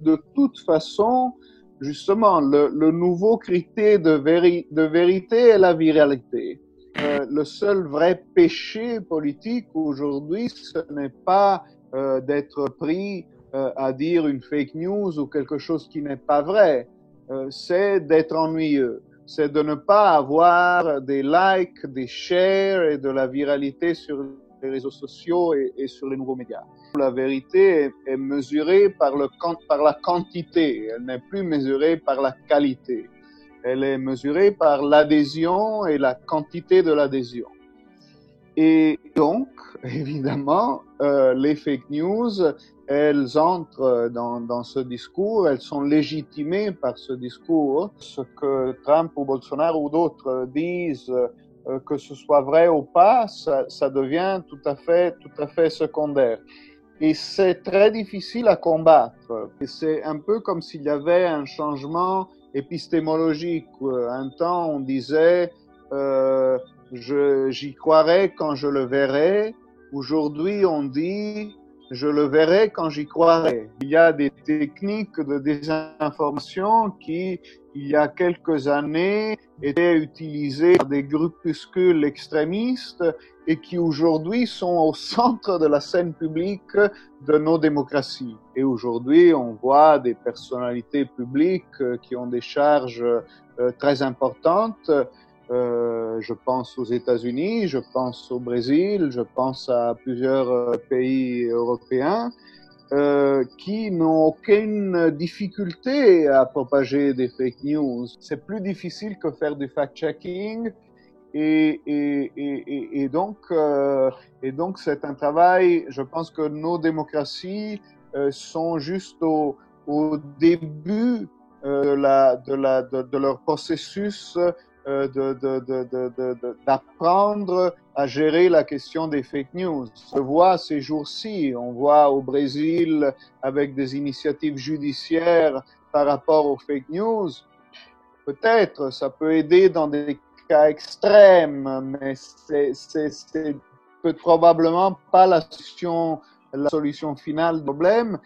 De toute façon, justement, le nouveau critère de vérité est la viralité. Le seul vrai péché politique aujourd'hui, ce n'est pas d'être pris à dire une fake news ou quelque chose qui n'est pas vrai. C'est d'être ennuyeux. C'est de ne pas avoir des likes, des shares et de la viralité sur les réseaux sociaux et sur les nouveaux médias. La vérité est mesurée par la quantité, elle n'est plus mesurée par la qualité. Elle est mesurée par l'adhésion et la quantité de l'adhésion. Et donc, évidemment, les fake news, elles entrent dans ce discours, elles sont légitimées par ce discours. Ce que Trump ou Bolsonaro ou d'autres disent, que ce soit vrai ou pas, ça devient tout à fait secondaire. Et c'est très difficile à combattre. Et c'est un peu comme s'il y avait un changement épistémologique. Un temps, on disait j'y croirai quand je le verrai. Aujourd'hui, on dit je le verrai quand j'y croirai. Il y a des techniques de désinformation qui, il y a quelques années, étaient utilisées par des groupuscules extrémistes et qui aujourd'hui sont au centre de la scène publique de nos démocraties. Et aujourd'hui, on voit des personnalités publiques qui ont des charges très importantes. Je pense aux États-Unis, je pense au Brésil, je pense à plusieurs pays européens qui n'ont aucune difficulté à propager des fake news. C'est plus difficile que faire du fact-checking. Et donc, c'est un travail, je pense que nos démocraties sont juste au début de leur processus d'apprendre à gérer la question des fake news. On voit ces jours-ci, on voit au Brésil avec des initiatives judiciaires par rapport aux fake news. Peut-être, ça peut aider dans des cas extrêmes, mais c'est probablement pas la solution finale du problème.